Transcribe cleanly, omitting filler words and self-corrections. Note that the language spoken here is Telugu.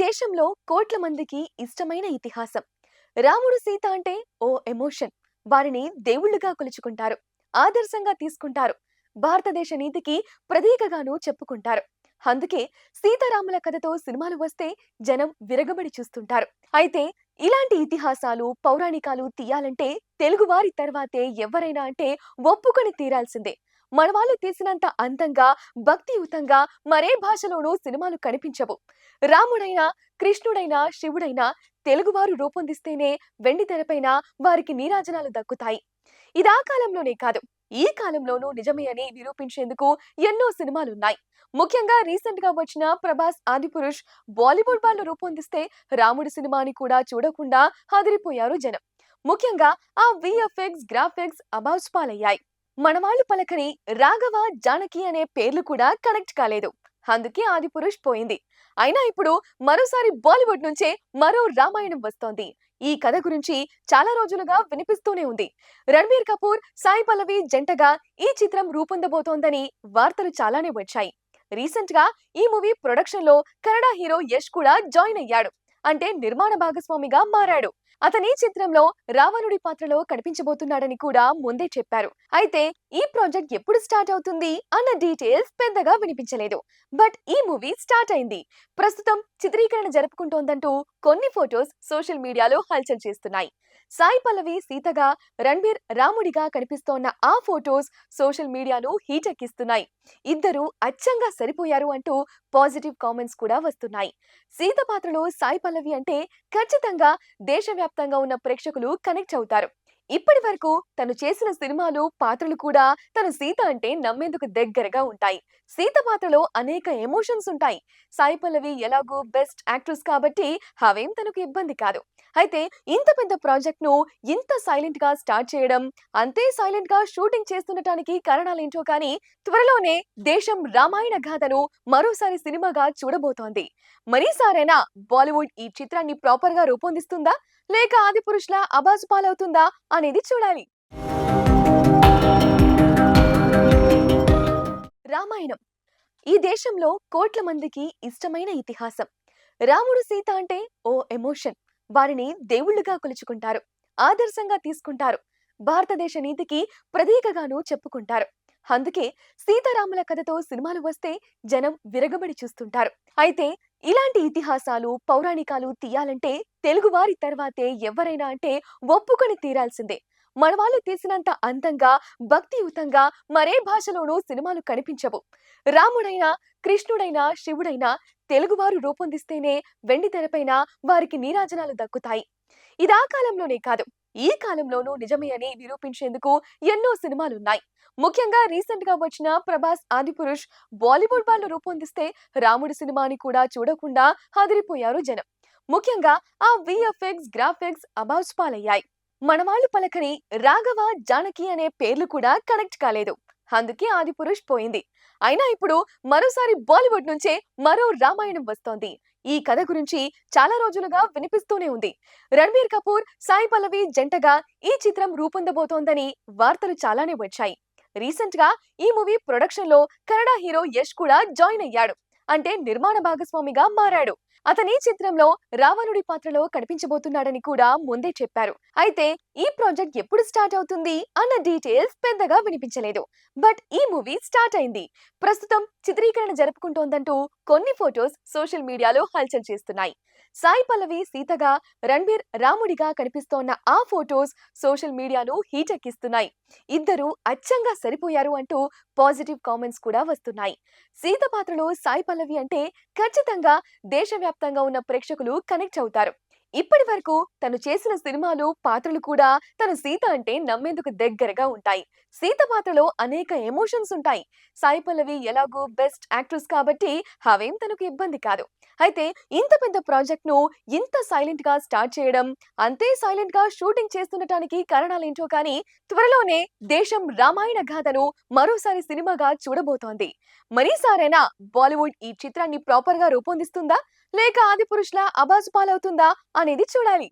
దేశంలో కోట్ల మందికి ఇష్టమైన ఇతిహాసం. రాముడు సీత అంటే ఓ ఎమోషన్. వారిని దేవుళ్ళుగా కొలుచుకుంటారు. ఆదర్శంగా తీసుకుంటారు. భారతదేశ నీతికి ప్రతీకగాను చెప్పుకుంటారు. అందుకే సీతారాముల కథతో సినిమాలు వస్తే జనం విరగబడి చూస్తుంటారు. అయితే ఇలాంటి ఇతిహాసాలు, పౌరాణికాలు తీయాలంటే తెలుగువారి తర్వాతే ఎవరైనా అంటే ఒప్పుకొని తీరాల్సిందే. మనవాళ్ళు తీసినంత అందంగా, భక్తియుతంగా మరే భాషలోనూ సినిమాలు కనిపించవు. రాముడైనా, కృష్ణుడైనా, శివుడైనా తెలుగువారు రూపొందిస్తేనే వెండి తెరపైన వారికి నీరాజనాలు దక్కుతాయి. ఇదా కాలంలోనే కాదు, ఈ కాలంలోనూ నిజమే అని నిరూపించేందుకు ఎన్నో సినిమాలున్నాయి. ముఖ్యంగా రీసెంట్ గా వచ్చిన ప్రభాస్ ఆదిపురుష్ బాలీవుడ్ వాళ్ళు రూపొందిస్తే రాముడి సినిమాని కూడా చూడకుండా అదిరిపోయారు జనం. ముఖ్యంగా ఆ విఎఫ్ఎక్స్ గ్రాఫిక్స్ అబాస్పాలయ్యాయి. మనవాళ్ళు పలకని రాఘవ, జానకి అనే పేర్లు కూడా కనెక్ట్ కాలేదు. అందుకే ఆదిపురుష్ పోయింది. అయినా ఇప్పుడు మరోసారి బాలీవుడ్ నుంచే మరో రామాయణం వస్తోంది. ఈ కథ గురించి చాలా రోజులుగా వినిపిస్తూనే ఉంది. రణబీర్ కపూర్, సాయి పల్లవి జంటగా ఈ చిత్రం రూపొందబోతోందని వార్తలు చాలానే వచ్చాయి. రీసెంట్ గా ఈ మూవీ ప్రొడక్షన్ లో కన్నడ హీరో యష్ కూడా జాయిన్ అయ్యాడు. అంటే నిర్మాణ భాగస్వామిగా మారాడు. అతని చిత్రంలో రావణుడి పాత్రలో కనిపించబోతున్నాడని కూడా ముందే చెప్పారు. అయితే ఈ ప్రాజెక్ట్ ఎప్పుడు స్టార్ట్ అవుతుంది అన్న డీటెయిల్స్ పెద్దగా వినిపించలేదు. బట్ ఈ మూవీ స్టార్ట్ అయింది. ప్రస్తుతం చిత్రీకరణ జరుపుకుంటోందంటూ కొన్ని ఫోటోస్ సోషల్ మీడియాలో హల్చల్ చేస్తున్నాయి. సాయి పల్లవి సీతగా, రణబీర్ రాముడిగా కనిపిస్తోన్న ఆ ఫోటోస్ సోషల్ మీడియాను హీట్ ఎక్కిస్తున్నాయి. ఇద్దరు అచ్చంగా సరిపోయారు అంటూ పాజిటివ్ కామెంట్స్ కూడా వస్తున్నాయి. సీత పాత్రలో సాయి పల్లవి అంటే ఖచ్చితంగా దేశవ్యాప్తంగా ఉన్న ప్రేక్షకులు కనెక్ట్ అవుతారు. ఇప్పటి వరకు తను చేసిన సినిమాలు, పాత్రలు కూడా తను సీత అంటే నమ్మేందుకు దగ్గరగా ఉంటాయి. సీత పాత్రలో అనేక ఎమోషన్స్ ఉంటాయి. సాయి పల్లవి ఎలాగో బెస్ట్ యాక్ట్రెస్ కాబట్టి అవేం తనకు ఇబ్బంది కాదు. అయితే ఇంత పెద్ద ప్రాజెక్ట్ ను ఇంత సైలెంట్ గా స్టార్ట్ చేయడం, అంతే సైలెంట్ గా షూటింగ్ చేస్తుండటానికి కారణాలేంటో కానీ త్వరలోనే దేశం రామాయణ గాథను మరోసారి సినిమాగా చూడబోతోంది. మరీసారైనా బాలీవుడ్ ఈ చిత్రాన్ని ప్రాపర్ గా రూపొందిస్తుందా, లేక ఆదిపురుషుల అబాజు పాలవుతుందా అనేది చూడాలి. రామాయణం ఈ దేశంలో కోట్ల మందికి ఇష్టమైన ఇతిహాసం. రాముడు సీత అంటే ఓ ఎమోషన్. వారిని దేవుళ్ళుగా కొలుచుకుంటారు. ఆదర్శంగా తీసుకుంటారు. భారతదేశ నీతికి ప్రతీకగాను చెప్పుకుంటారు. అందుకే సీతారాముల కథతో సినిమాలు వస్తే జనం విరగబడి చూస్తుంటారు. అయితే ఇలాంటి ఇతిహాసాలు, పౌరాణికాలు తీయాలంటే తెలుగువారి తర్వాతే ఎవరైనా అంటే ఒప్పుకొని తీరాల్సిందే. మనవాళ్ళు తీసినంత అందంగా, భక్తియుతంగా మరే భాషలోనూ సినిమాలు కనిపించవు. రాముడైనా, కృష్ణుడైనా, శివుడైనా తెలుగువారు రూపొందిస్తేనే వెండి తెరపైన వారికి నీరాజనాలు దక్కుతాయి. ఇదా కాలంలోనే కాదు, ఈ కాలంలోనూ నిజమే అని నిరూపించేందుకు ఎన్నో సినిమాలున్నాయి. ముఖ్యంగా రీసెంట్ గా వచ్చిన ప్రభాస్ ఆదిపురుష్ బాలీవుడ్ వాళ్ళు రూపొందిస్తే రాముడి సినిమాని కూడా చూడకుండా అదిరిపోయారు జనం. ముఖ్యంగా ఆ విఎఫ్ఎక్స్ గ్రాఫిక్స్ అబాస్పాలయ్యాయి. మనవాళ్ళు పలకని రాఘవ, జానకి అనే పేర్లు కూడా కనెక్ట్ కాలేదు. అందుకే ఆదిపురుష్ పోయింది. అయినా ఇప్పుడు మరోసారి బాలీవుడ్ నుంచే మరో రామాయణం వస్తోంది. ఈ కథ గురించి చాలా రోజులుగా వినిపిస్తూనే ఉంది. రణబీర్ కపూర్, సాయి పల్లవి జంటగా ఈ చిత్రం రూపొందబోతోందని వార్తలు చాలానే వచ్చాయి. రీసెంట్ గా ఈ మూవీ ప్రొడక్షన్ లో కన్నడ హీరో యష్ కూడా జాయిన్ అయ్యాడు. అంటే నిర్మాణ భాగస్వామిగా మారాడు. అతని చిత్రంలో రావణుడి పాత్రలో కనిపించబోతున్నాడని కూడా ముందే చెప్పారు. అయితే ఈ ప్రాజెక్ట్ ఎప్పుడు స్టార్ట్ అవుతుంది అన్న డీటెయిల్స్ పెద్దగా వినిపించలేదు. బట్ ఈ మూవీ స్టార్ట్ అయింది. ప్రస్తుతం చిత్రీకరణ జరుపుకుంటోందంటూ కొన్ని ఫోటోస్ సోషల్ మీడియాలో హల్చల్ చేస్తున్నాయి. సాయి పల్లవి సీతగా, రణబీర్ రాముడిగా కనిపిస్తోన్న ఆ ఫోటోస్ సోషల్ మీడియాను హీట్ ఎక్కిస్తున్నాయి. ఇద్దరు అచ్చంగా సరిపోయారు అంటూ పాజిటివ్ కామెంట్స్ కూడా వస్తున్నాయి. సీత పాత్రలో సాయి పల్లవి అంటే ఖచ్చితంగా దేశవ్యాప్తంగా ఉన్న ప్రేక్షకులు కనెక్ట్ అవుతారు. ఇప్పటి వరకు తను చేసిన సినిమాలు, పాత్రలు కూడా తను సీత అంటే నమ్మేందుకు దగ్గరగా ఉంటాయి. సీత పాత్రలో అనేక ఎమోషన్స్ ఉంటాయి. సాయి పల్లవి ఎలాగో బెస్ట్ యాక్ట్రెస్ కాబట్టి అవేం తనకు ఇబ్బంది కాదు. అయితే ఇంత పెద్ద ప్రాజెక్ట్ ను ఇంత సైలెంట్ గా స్టార్ట్ చేయడం, అంతే సైలెంట్ గా షూటింగ్ చేస్తుండటానికి కారణాలేంటో కానీ త్వరలోనే దేశం రామాయణ గాథను మరోసారి సినిమాగా చూడబోతోంది. మరీసారైనా బాలీవుడ్ ఈ చిత్రాన్ని ప్రాపర్ గా రూపొందిస్తుందా, లేక ఆదిపురుషుల అబాజు పాలవుతుందా అనేది చూడాలి.